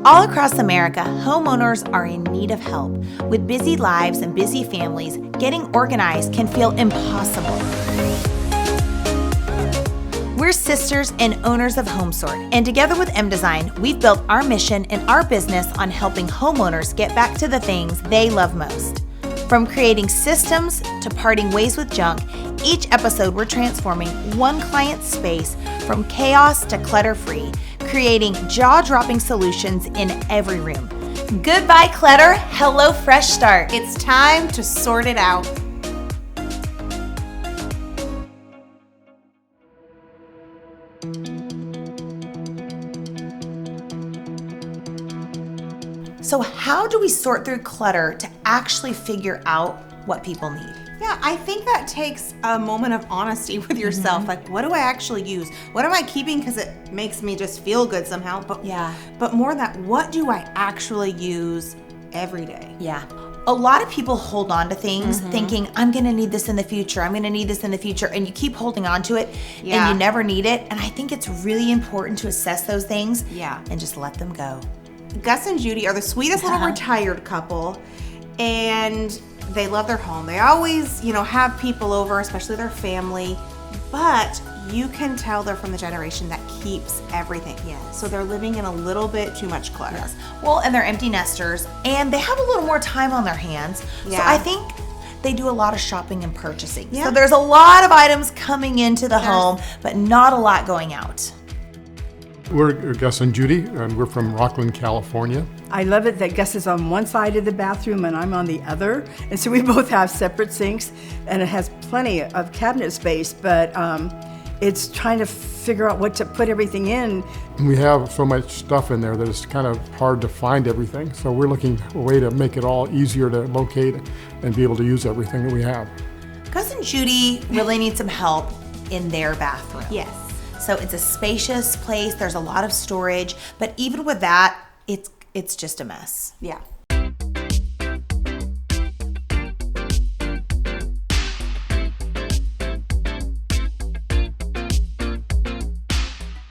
All across America, homeowners are in need of help. With busy lives and busy families, getting organized can feel impossible. We're sisters and owners of HomeSort, and together with M-Design, we've built our mission and our business on helping homeowners get back to the things they love most. From creating systems to parting ways with junk, each episode we're transforming one client's space from chaos to clutter-free, creating jaw-dropping solutions in every room. Goodbye clutter, hello fresh start. It's time to sort it out. So how do we sort through clutter to actually figure out what people need? Yeah, I think that takes a moment of honesty with yourself. Like, what do I actually use? What am I keeping because it makes me just feel good somehow? But more than that, what do I actually use every day? Yeah. A lot of people hold on to things thinking, I'm gonna need this in the future, I'm gonna need this in the future, and you keep holding on to it and you never need it. And I think it's really important to assess those things and just let them go. Gus and Judy are the sweetest little retired couple, and they love their home. They always, have people over, especially their family, but you can tell they're from the generation that keeps everything. So they're living in a little bit too much clutter. Yes. Well, and they're empty nesters, and they have a little more time on their hands. So I think they do a lot of shopping and purchasing. So there's a lot of items coming into the home, but not a lot going out. We're Gus and Judy, and we're from Rockland, California. I love it that Gus is on one side of the bathroom and I'm on the other. And so we both have separate sinks, and it has plenty of cabinet space, but it's trying to figure out what to put everything in. We have so much stuff in there that it's kind of hard to find everything. So we're looking for a way to make it all easier to locate and be able to use everything that we have. Gus and Judy really need some help in their bathroom. Yes. So it's a spacious place, there's a lot of storage, but even with that, it's just a mess. Yeah.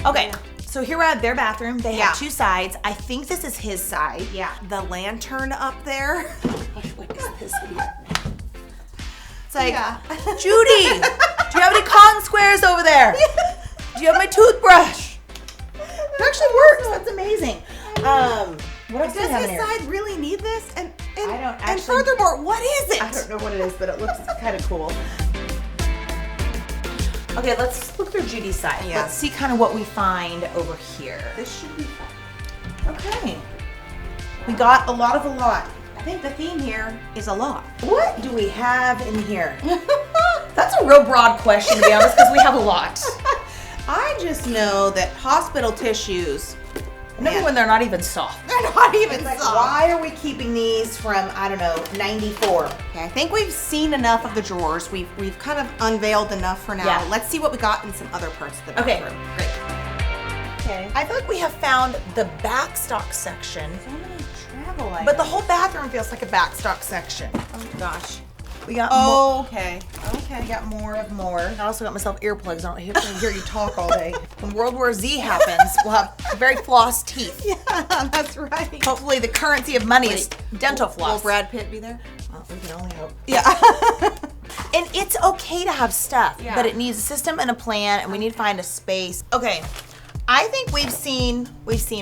Okay, so here we're at their bathroom. They have two sides. I think this is his side. Yeah. The lantern up there. What is this here? It's like, Judy, do you have any cotton squares over there? Do you have my toothbrush? It actually works. That's amazing. What else do we Does have in his here? side really need this? And I don't and actually- furthermore, what is it? I don't know what it is, but it looks kind of cool. Okay, let's look through Judy's side. Yeah. Let's see kind of what we find over here. This should be fun. Okay. We got a lot of a lot. I think the theme here is a lot. What do we have in here? That's a real broad question, to be honest, because we have a lot. I just know that hospital tissues, Remember when they're not even soft. they're not even Like, soft. why are we keeping these from, I don't know, 94? Okay, I think we've seen enough of the drawers. We've kind of unveiled enough for now. Yeah. Let's see what we got in some other parts of the Okay, bathroom. great. Okay. I feel like we have found the backstock section, So many travel items. but the whole bathroom feels like a backstock section. Oh gosh. We got more. Okay. I got more of more. I also got myself earplugs. I don't hear you talk all day. When World War Z happens, we'll have very flossed teeth. Yeah, that's right. Hopefully the currency of money is dental Will floss. Brad Pitt be there? Well, we can only hope. Yeah. And it's okay to have stuff, Yeah. but it needs a system and a plan, and we need to find a space. Okay, I think we've seen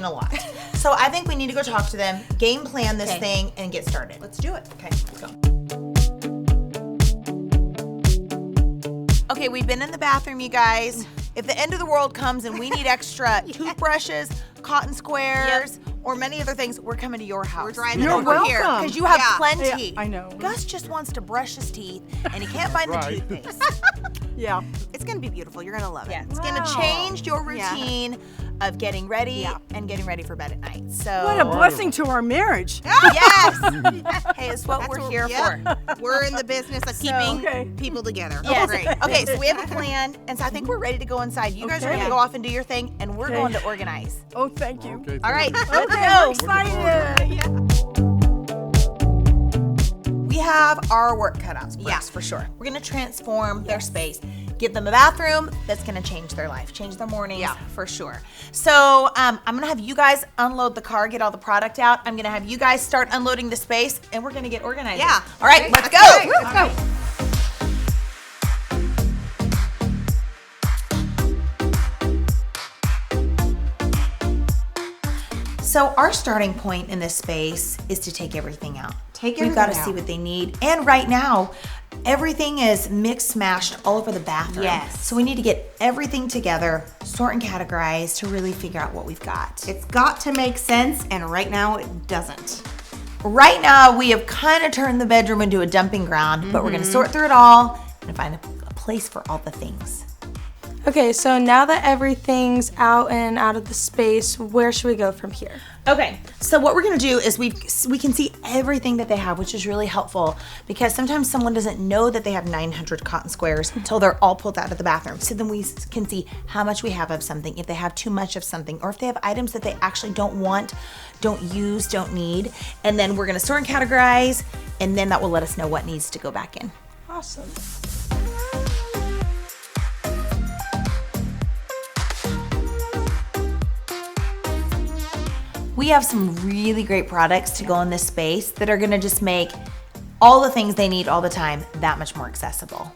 a lot. So I think we need to go talk to them, game plan this thing, and get started. Let's do it. Okay, let's go. Okay, we've been in the bathroom, you guys. If the end of the world comes and we need extra toothbrushes, cotton squares, or many other things, we're coming to your house. We're driving You're over here. welcome. Because you have Yeah. plenty. Yeah, I know. Gus just wants to brush his teeth, and he can't find Right. the toothpaste. Yeah. It's gonna be beautiful. You're gonna love it. Yeah, it's gonna change your routine of getting ready and getting ready for bed at night. So What a blessing to our marriage. yes, hey, it's what we're here for. We're in the business of keeping people together. Yes. Oh, great. Okay, so we have a plan, and so I think we're ready to go inside. You guys are Okay. gonna go off and do your thing, and we're Okay. going to organize. Oh, thank you. Okay, All right, let's Okay, go. we're excited. We have our work cut out for Yeah. us, for sure. We're gonna transform their space, give them a bathroom that's gonna change their life, change their mornings for sure. So I'm gonna have you guys unload the car, get all the product out. I'm gonna have you guys start unloading the space, and we're gonna get organized. Yeah. All right, let's go. Let's go. So our starting point in this space is to take everything out. We've got to see what they need. And right now, everything is mixed, smashed all over the bathroom. Yes. So we need to get everything together, sort and categorize to really figure out what we've got. It's got to make sense, and right now it doesn't. Right now, we have kind of turned the bedroom into a dumping ground, but we're going to sort through it all and find a place for all the things. Okay, so now that everything's out and out of the space, where should we go from here? Okay, so what we're gonna do is we can see everything that they have, which is really helpful because sometimes someone doesn't know that they have 900 cotton squares until they're all pulled out of the bathroom. So then we can see how much we have of something, if they have too much of something, or if they have items that they actually don't want, don't use, don't need. And then we're gonna sort and categorize, and then that will let us know what needs to go back in. Awesome. We have some really great products to go in this space that are gonna just make all the things they need all the time that much more accessible.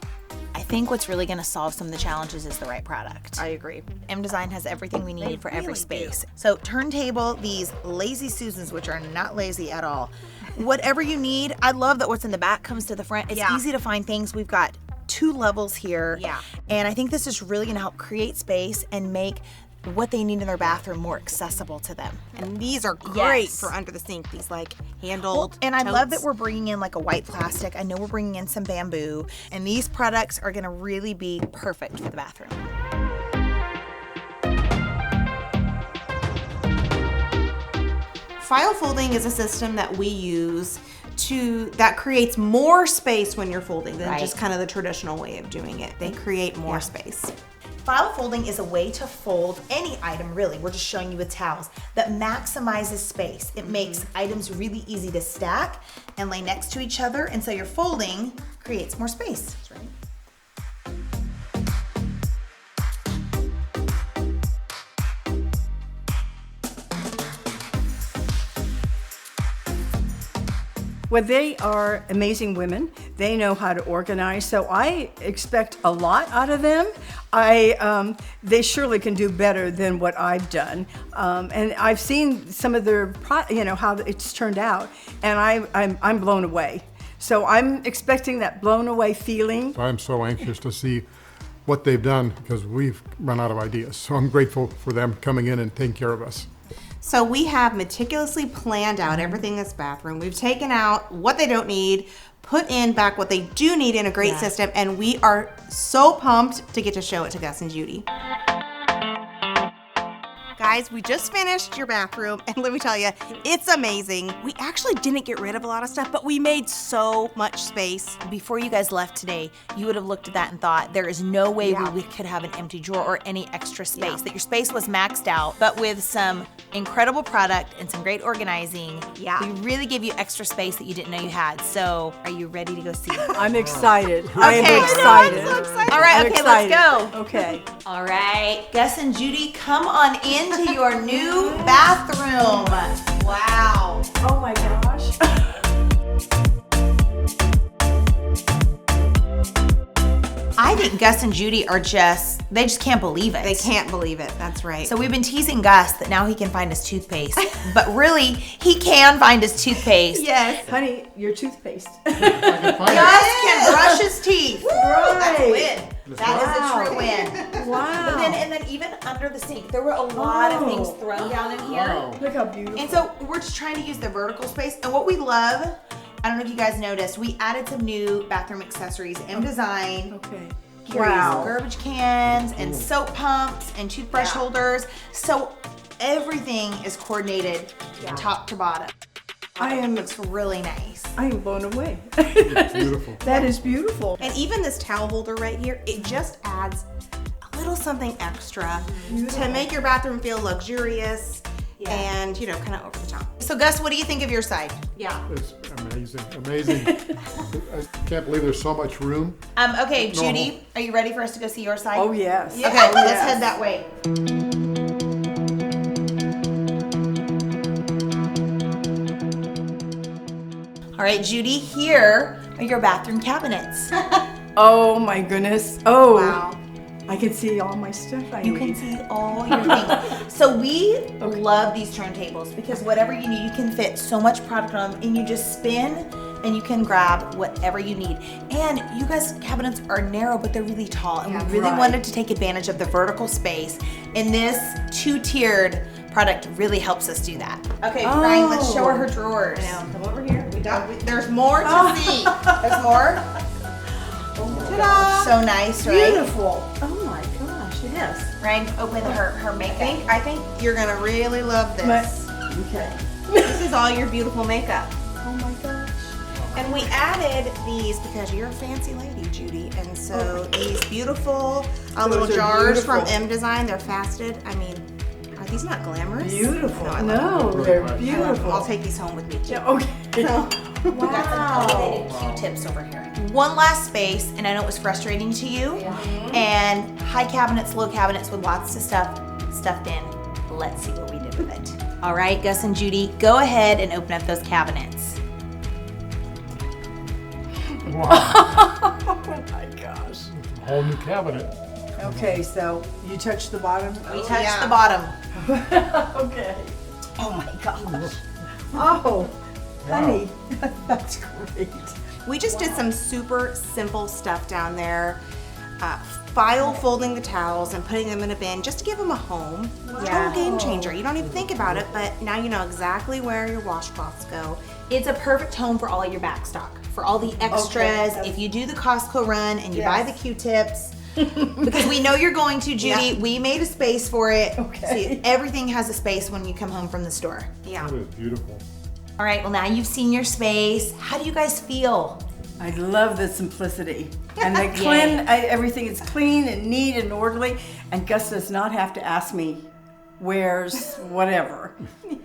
I think what's really gonna solve some of the challenges is the right product. I agree. M-Design has everything we need for every space. So turntable, these Lazy Susans, which are not lazy at all. Whatever you need, I love that what's in the back comes to the front. It's easy to find things. We've got 2 levels here. Yeah. And I think this is really gonna help create space and make what they need in their bathroom more accessible to them. And these are great Yes. for under the sink. These like handled And I love that totes. we're bringing in like a white plastic. I know we're bringing in some bamboo. And these products are gonna really be perfect for the bathroom. File folding is a system that we use that creates more space when you're folding than Right. just kind of the traditional way of doing it. They create more space. File folding is a way to fold any item, really. We're just showing you with towels that maximizes space. It makes items really easy to stack and lay next to each other, and so your folding creates more space. That's right. Well, they are amazing women. They know how to organize, so I expect a lot out of them. They surely can do better than what I've done, and I've seen some of their, how it's turned out, and I'm blown away. So I'm expecting that blown away feeling. I'm so anxious to see what they've done because we've run out of ideas. So I'm grateful for them coming in and taking care of us. So we have meticulously planned out everything in this bathroom. We've taken out what they don't need, put in back what they do need in a great system, and we are so pumped to get to show it to Gus and Judy. Guys, we just finished your bathroom, and let me tell you, it's amazing. We actually didn't get rid of a lot of stuff, but we made so much space. Before you guys left today, you would have looked at that and thought, there is no way we could have an empty drawer or any extra space, that your space was maxed out. But with some incredible product and some great organizing, we really give you extra space that you didn't know you had. So are you ready to go see it? I'm excited. I am Okay. excited. I'm so excited. All right, I'm okay, excited. let's go. Okay. All right, Gus and Judy, come on into your new bathroom. Wow. Oh my gosh. I think Gus and Judy they just can't believe it. They can't believe it. That's right. So we've been teasing Gus that now he can find his toothpaste, but really, he can find his toothpaste. yes. Honey, your toothpaste. Gus can brush his teeth. That's a win. That is a true win. Wow. But then even under the sink, there were a lot of things thrown down in here. Look how beautiful. And so we're just trying to use the vertical space. And what we love, I don't know if you guys noticed, we added some new bathroom accessories. M-Design Okay. carries garbage cans and soap pumps and toothbrush holders. So everything is coordinated top to bottom. It looks really nice. I am blown away. Beautiful. That is beautiful. And even this towel holder right here, it just adds a little something extra to make your bathroom feel luxurious and kind of over the top. So Gus, what do you think of your side? Yeah. It's amazing. I can't believe there's so much room. Okay, Judy, are you ready for us to go see your side? Oh, yes. Okay, Oh, let's yes. head that way. All right, Judy, here are your bathroom cabinets. Oh, my goodness. Oh, Wow. I can see all my stuff I You need. can see all your things. So we love these turntables because whatever you need, you can fit so much product on them, and you just spin and you can grab whatever you need. And you guys' cabinets are narrow, but they're really tall, and we really Right. wanted to take advantage of the vertical space. And this two-tiered product really helps us do that. Okay, Brian, let's show her drawers. Now, come over here. There's more to see. There's more. Ta-da! So nice, right? Beautiful. Oh, my gosh, yes. Ryan, open her makeup. I think you're gonna really love this. Okay. This is all your beautiful makeup. Oh, my gosh. And we added these because you're a fancy lady, Judy. And so these beautiful little Those are jars from beautiful. M Design, they're faceted. I mean, are these not glamorous? Beautiful. No, I love No, them. they're Right. beautiful. I'll take these home with me too. Yeah, okay. We got some elevated Q-tips over here. One last space, and I know it was frustrating to you. And high cabinets, low cabinets with lots of stuff stuffed in. Let's see what we did with it. All right, Gus and Judy, go ahead and open up those cabinets. Wow, Oh, my gosh. whole new cabinet. Okay, so you touch the bottom? We touched yeah. the bottom. Okay. Oh, my gosh. Oh, honey, that's great. We just did some super simple stuff down there. File folding the towels and putting them in a bin just to give them a home. Yeah. Total game changer. You don't even think about it, but now you know exactly where your washcloths go. It's a perfect home for all your back stock, for all the extras. Okay. If you do the Costco run and you buy the Yes. Q-tips, because we know you're going to, Judy. Yeah. We made a space for it. Okay. So everything has a space when you come home from the store. Yeah. That is beautiful. All right, well, now you've seen your space. How do you guys feel? I love the simplicity and the Yay. everything is clean and neat and orderly. And Gus does not have to ask me where's whatever.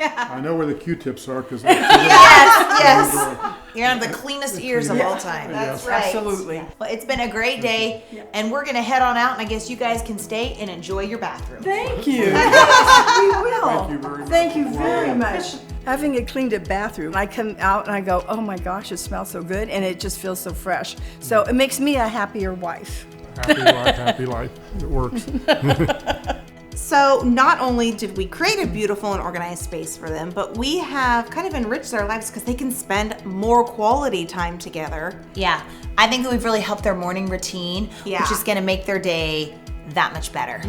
I know where the Q-tips are because Yes. You're gonna have the cleanest ears of all time. That's right. Absolutely. Well, it's been a great day, and we're gonna head on out, and I guess you guys can stay and enjoy your bathroom. Thank you. Yes, we will. Thank you very much. Thank you very much. Having a cleaned up bathroom, I come out and I go, oh my gosh, it smells so good, and it just feels so fresh. So it makes me a happier wife. Happy life. It works. So not only did we create a beautiful and organized space for them, but we have kind of enriched their lives because they can spend more quality time together. Yeah, I think that we've really helped their morning routine, Yeah. which is gonna make their day that much better.